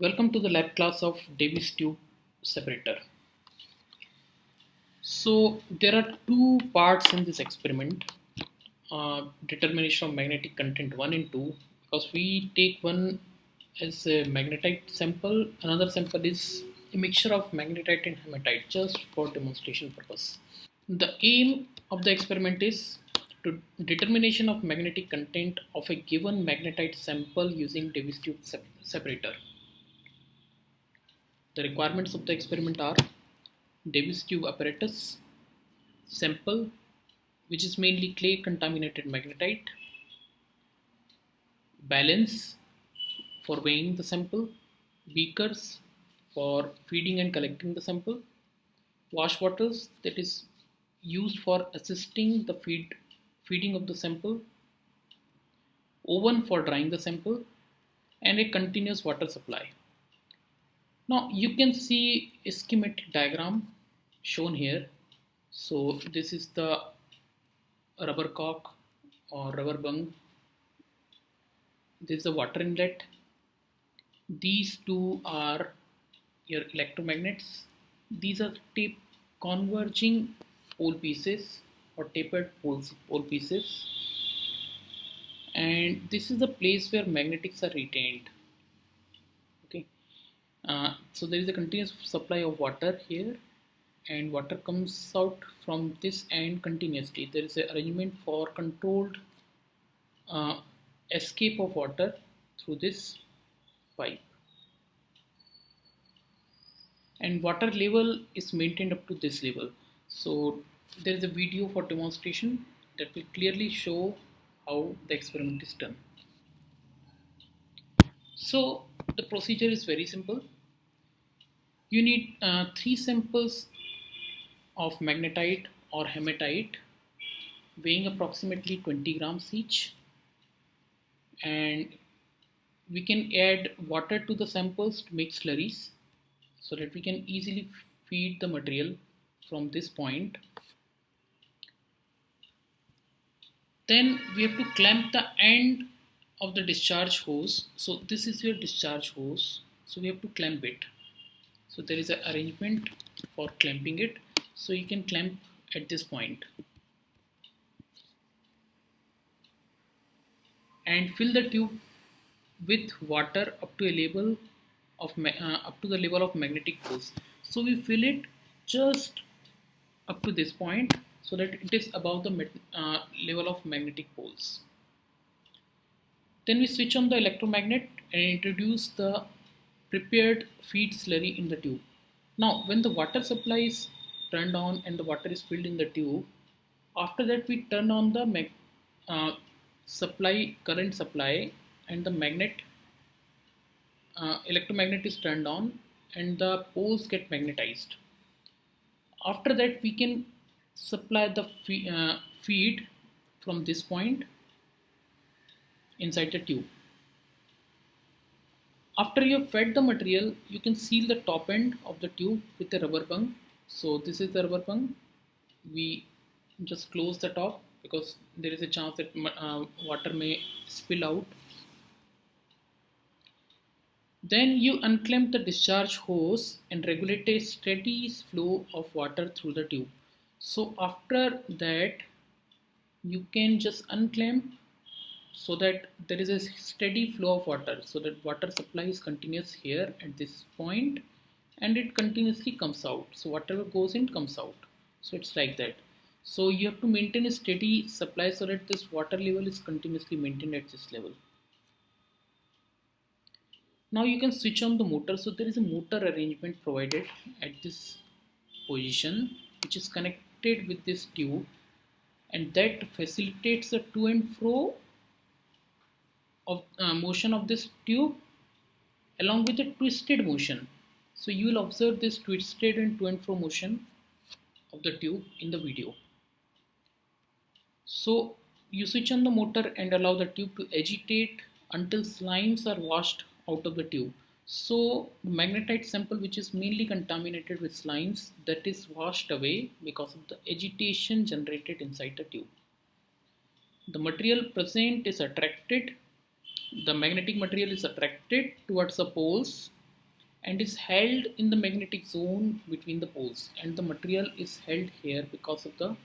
Welcome to the lab class of Davis tube separator. So there are two parts in this experiment, determination of magnetic content 1 and 2, because we take one as a magnetite sample, another sample is a mixture of magnetite and hematite just for demonstration purpose. The aim of the experiment is to determination of magnetic content of a given magnetite sample using Davis tube separator. The requirements of the experiment are Davis tube apparatus, sample which is mainly clay contaminated magnetite, balance for weighing the sample, beakers for feeding and collecting the sample, wash bottles that is used for assisting the feeding of the sample, oven for drying the sample, and a continuous water supply. Now you can see a schematic diagram shown here. So this is the rubber cock or rubber bung. This is the water inlet. These two are your electromagnets. These are converging pole pieces or tapered pole pieces. And this is the place where magnetics are retained. Okay. So there is a continuous supply of water here, and water comes out from this end continuously. There is an arrangement for controlled escape of water through this pipe, and water level is maintained up to this level. So there is a video for demonstration that will clearly show how the experiment is done. So the procedure is very simple. You need three samples of magnetite or hematite weighing approximately 20 grams each, and we can add water to the samples to make slurries so that we can easily feed the material from this point. Then we have to clamp the end of the discharge hose. So this is your discharge hose, so we have to clamp it. So there is an arrangement for clamping it, so you can clamp at this point and fill the tube with water up to a level of up to the level of magnetic force. So we fill it just up to this point so that it is above the level of magnetic poles. Then we switch on the electromagnet and introduce the prepared feed slurry in the tube. Now when the water supply is turned on and the water is filled in the tube, after that we turn on the current supply, and the electromagnet is turned on and the poles get magnetized. After that we can supply the feed from this point inside the tube. After you have fed the material, you can seal the top end of the tube with a rubber bung. So this is the rubber bung. We just close the top because there is a chance that water may spill out. Then you unclamp the discharge hose and regulate a steady flow of water through the tube. So after that, you can just unclamp so that there is a steady flow of water, so that water supply is continuous here at this point and it continuously comes out. So whatever goes in comes out. So it's like that. So you have to maintain a steady supply so that this water level is continuously maintained at this level. Now you can switch on the motor. So there is a motor arrangement provided at this position which is connected with this tube, and that facilitates the to and fro of motion of this tube along with the twisted motion. So you will observe this twisted and to and fro motion of the tube in the video. So you switch on the motor and allow the tube to agitate until slimes are washed out of the tube. So the magnetite sample, which is mainly contaminated with slimes, that is washed away because of the agitation generated inside the tube. The material present is attracted, the magnetic material is attracted towards the poles and is held in the magnetic zone between the poles, and the material is held here because of the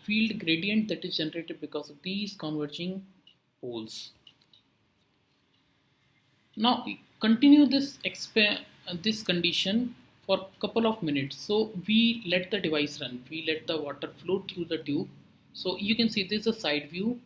field gradient that is generated because of these converging poles. Now continue this condition for a couple of minutes. So we let the device run, we let the water flow through the tube. So you can see this is a side view.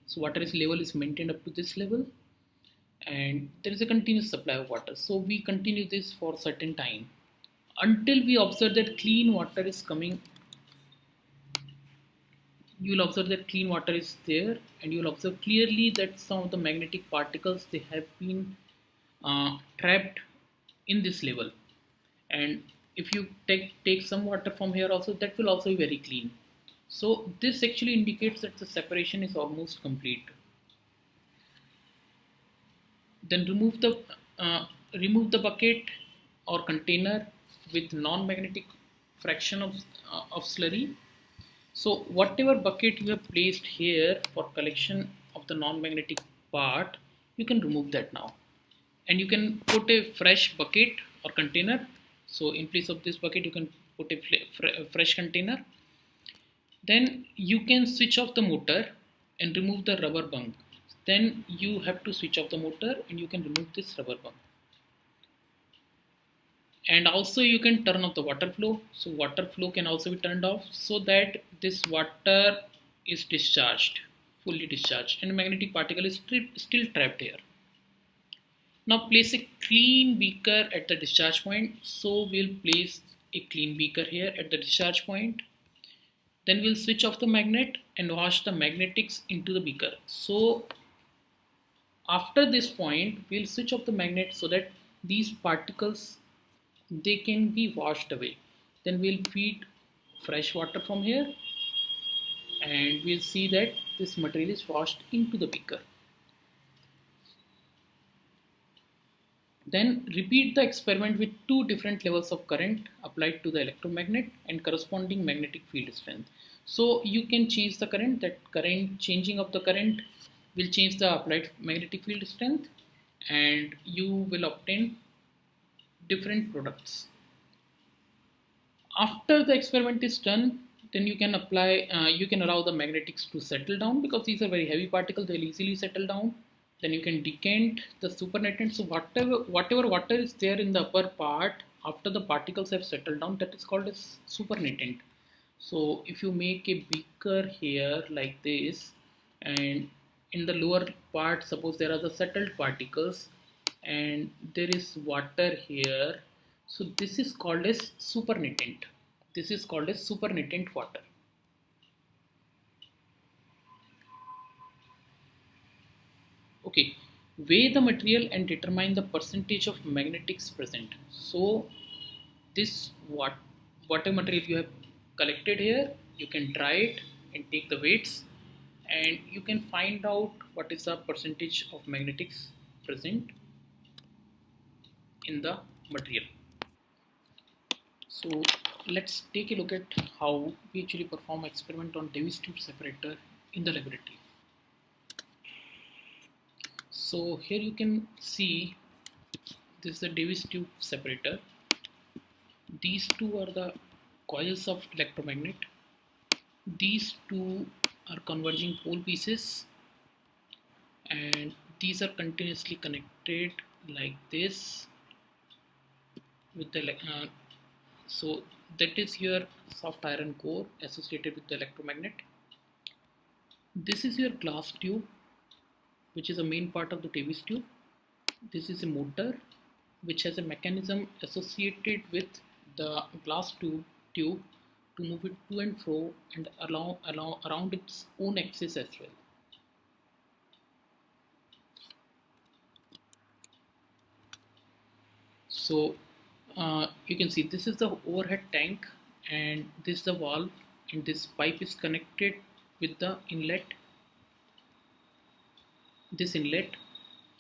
So level is maintained up to this level, and there is a continuous supply of water. So we continue this for certain time until we observe that clean water is coming. You will observe that clean water is there, and you will observe clearly that some of the magnetic particles, they have been trapped in this level. And if you take some water from here also, that will also be very clean. So this actually indicates that the separation is almost complete. Then remove the bucket or container with non-magnetic fraction of slurry. So whatever bucket you have placed here for collection of the non-magnetic part, you can remove that now, and you can put a fresh bucket or container. So in place of this bucket, you can put a fresh container. Then you can switch off the motor and remove the rubber bung. Then you have to switch off the motor and you can remove this rubber bung. And also you can turn off the water flow. So water flow can also be turned off so that this water is discharged, fully discharged, and magnetic particle is still trapped here. Now place a clean beaker at the discharge point. So we'll place a clean beaker here at the discharge point. Then we'll switch off the magnet and wash the magnetics into the beaker. So after this point, we'll switch off the magnet so that these particles, they can be washed away. Then we'll feed fresh water from here, and we'll see that this material is washed into the beaker. Then repeat the experiment with two different levels of current applied to the electromagnet and corresponding magnetic field strength. So you can change the current. That current, changing of the current will change the applied magnetic field strength, and you will obtain different products. After the experiment is done, then you can allow the magnetics to settle down, because these are very heavy particles, they'll easily settle down. Then you can decant the supernatant. So whatever water is there in the upper part, after the particles have settled down, that is called as supernatant. So if you make a beaker here like this, and in the lower part, suppose there are the settled particles and there is water here, so this is called as supernatant. This is called as supernatant water. Okay, weigh the material and determine the percentage of magnetics present. So this whatever material you have collected here, you can try it and take the weights, and you can find out what is the percentage of magnetics present in the material. So let's take a look at how we actually perform experiment on Davis tube separator in the laboratory. So here you can see this is the Davis tube separator. These two are the coils of electromagnet. These two are converging pole pieces, and these are continuously connected like this with the so that is your soft iron core associated with the electromagnet. This is your glass tube, which is a main part of the Davis tube. This is a motor which has a mechanism associated with the glass tube to move it to and fro and around its own axis as well. So you can see this is the overhead tank, and this is the valve, and this pipe is connected with the inlet, this inlet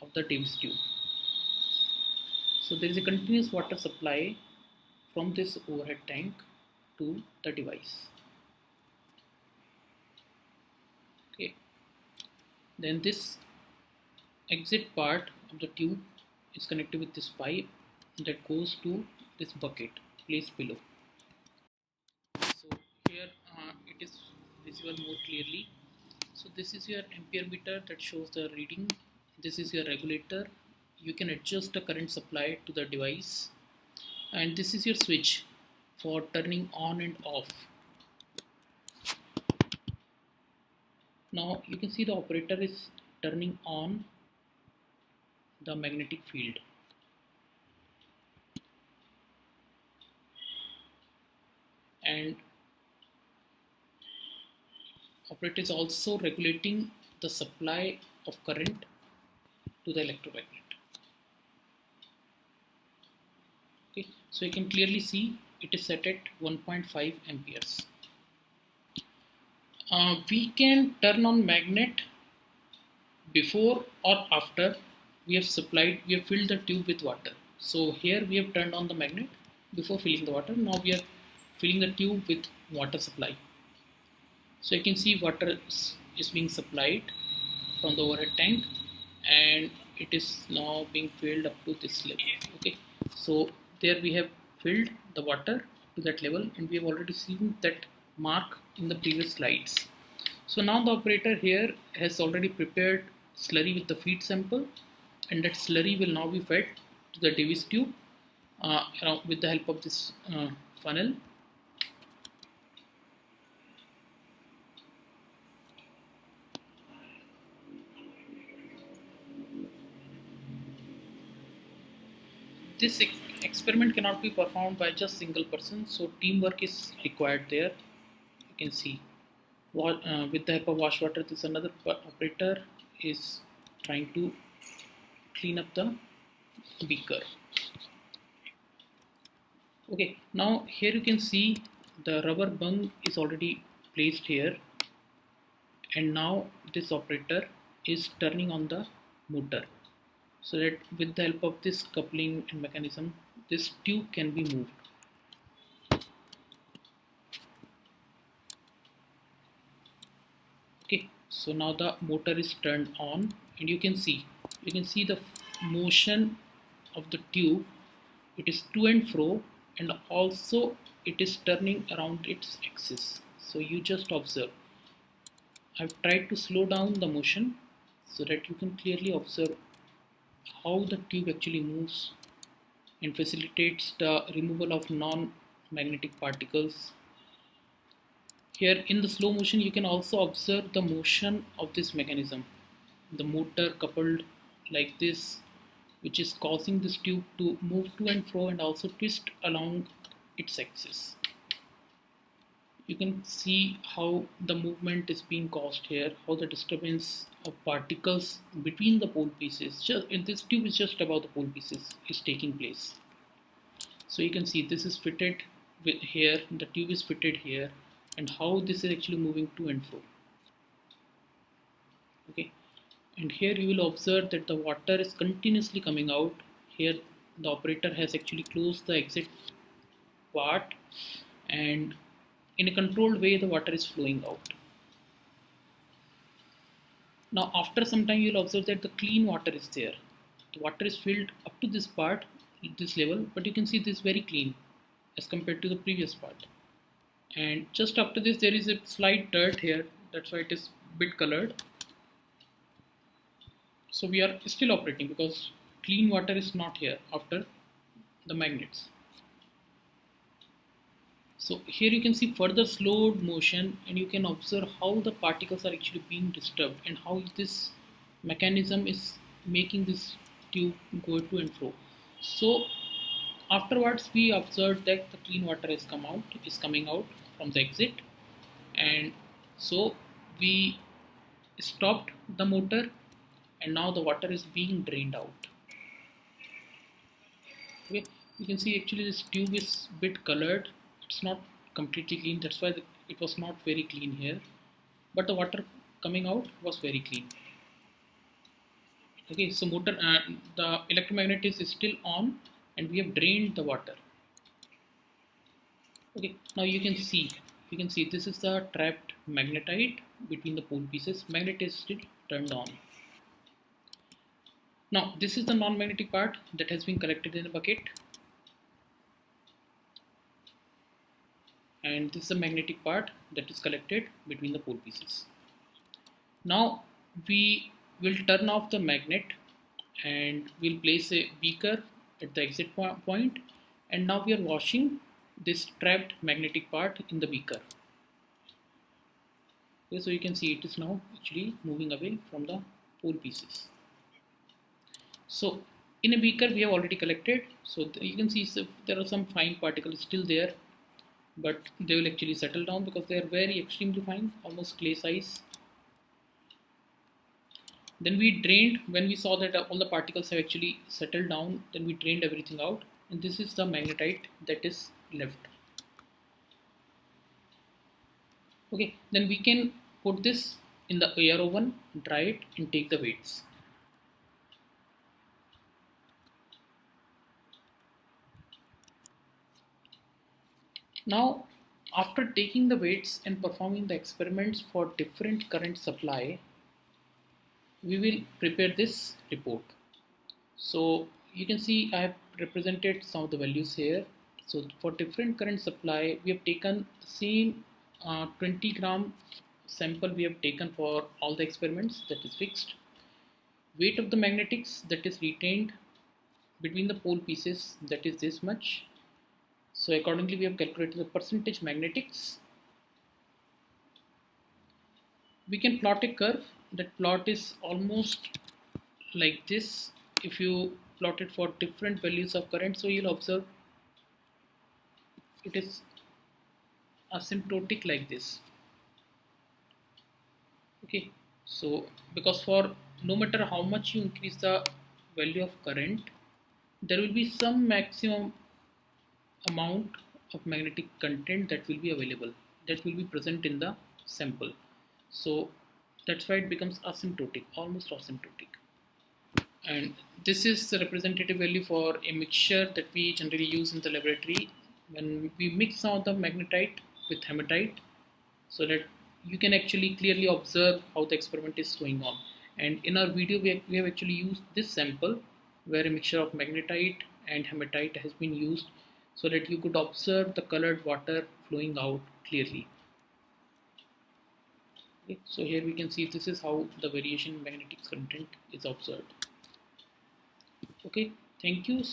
of the Davis tube. So there is a continuous water supply from this overhead tank to the device. Okay, then this exit part of the tube is connected with this pipe that goes to this bucket placed below. So here it is visible more clearly. So this is your ampere meter that shows the reading. This is your regulator. You can adjust the current supply to the device, and this is your switch for turning on and off. Now you can see the operator is turning on the magnetic field, and operator is also regulating the supply of current to the electromagnet. Okay, so you can clearly see it is set at 1.5 amperes. We can turn on magnet before or after we have filled the tube with water. So here we have turned on the magnet before filling the water. Now we are filling the tube with water supply. So you can see water is being supplied from the overhead tank, and it is now being filled up to this level. Okay, so there we have filled the water to that level, and we have already seen that mark in the previous slides. So now the operator here has already prepared slurry with the feed sample, and that slurry will now be fed to the Davis tube with the help of this funnel. This experiment cannot be performed by just single person, so teamwork is required there. You can see with the help of wash water, this another operator is trying to clean up the beaker. Okay, now here you can see the rubber bung is already placed here, and now this operator is turning on the motor, so that with the help of this coupling and mechanism, this tube can be moved. Okay, so now the motor is turned on, and you can see the motion of the tube. It is to and fro, and also it is turning around its axis. So you just observe. I've tried to slow down the motion so that you can clearly observe how the tube actually moves and facilitates the removal of non-magnetic particles. Here in the slow motion, you can also observe the motion of this mechanism, the motor coupled like this, which is causing this tube to move to and fro and also twist along its axis. You can see how the movement is being caused here, how the disturbance of particles between the pole pieces, just in this tube is just above the pole pieces, is taking place. So you can see this is fitted with here, the tube is fitted here, and how this is actually moving to and fro. Okay, and here you will observe that the water is continuously coming out. Here the operator has actually closed the exit part, and in a controlled way the water is flowing out. Now after some time you will observe that the clean water is there. The water is filled up to this part, this level, but you can see this very clean as compared to the previous part. And just after this there is a slight dirt here, that's why it is bit colored. So we are still operating because clean water is not here after the magnets. So here you can see further slowed motion, and you can observe how the particles are actually being disturbed and how this mechanism is making this tube go to and fro. So afterwards we observed that the clean water is coming out from the exit, and so we stopped the motor, and now the water is being drained out. Okay, you can see actually this tube is bit colored, it's not completely clean, that's why it was not very clean here, but the water coming out was very clean. Okay, so the electromagnet is still on, and we have drained the water. Okay, now you can see this is the trapped magnetite between the pole pieces. Magnet is still turned on. Now this is the non-magnetic part that has been collected in a bucket, and this is the magnetic part that is collected between the pole pieces. Now we will turn off the magnet and we'll place a beaker at the exit point, and now we are washing this trapped magnetic part in the beaker. Okay, so you can see it is now actually moving away from the pole pieces. So in a beaker we have already collected, so you can see there are some fine particles still there, but they will actually settle down because they are very extremely fine, almost clay size. Then we drained, when we saw that all the particles have actually settled down, then we drained everything out, and this is the magnetite that is left. Okay, then we can put this in the air oven, dry it, and take the weights. Now, after taking the weights and performing the experiments for different current supply, we will prepare this report. So you can see I have represented some of the values here. So for different current supply, we have taken the same 20 gram sample we have taken for all the experiments, that is fixed. Weight of the magnetics that is retained between the pole pieces, that is this much. So accordingly we have calculated the percentage magnetics. We can plot a curve. That plot is almost like this. If you plot it for different values of current, so you'll observe it is asymptotic like this. Okay, so because for no matter how much you increase the value of current, there will be some maximum amount of magnetic content that will be available, that will be present in the sample. So that's why it becomes asymptotic, almost asymptotic. And this is the representative value for a mixture that we generally use in the laboratory when we mix some of the magnetite with hematite, so that you can actually clearly observe how the experiment is going on. And in our video we have actually used this sample where a mixture of magnetite and hematite has been used, so that you could observe the colored water flowing out clearly. Okay, so here we can see this is how the variation in magnetic content is observed. Okay, thank you.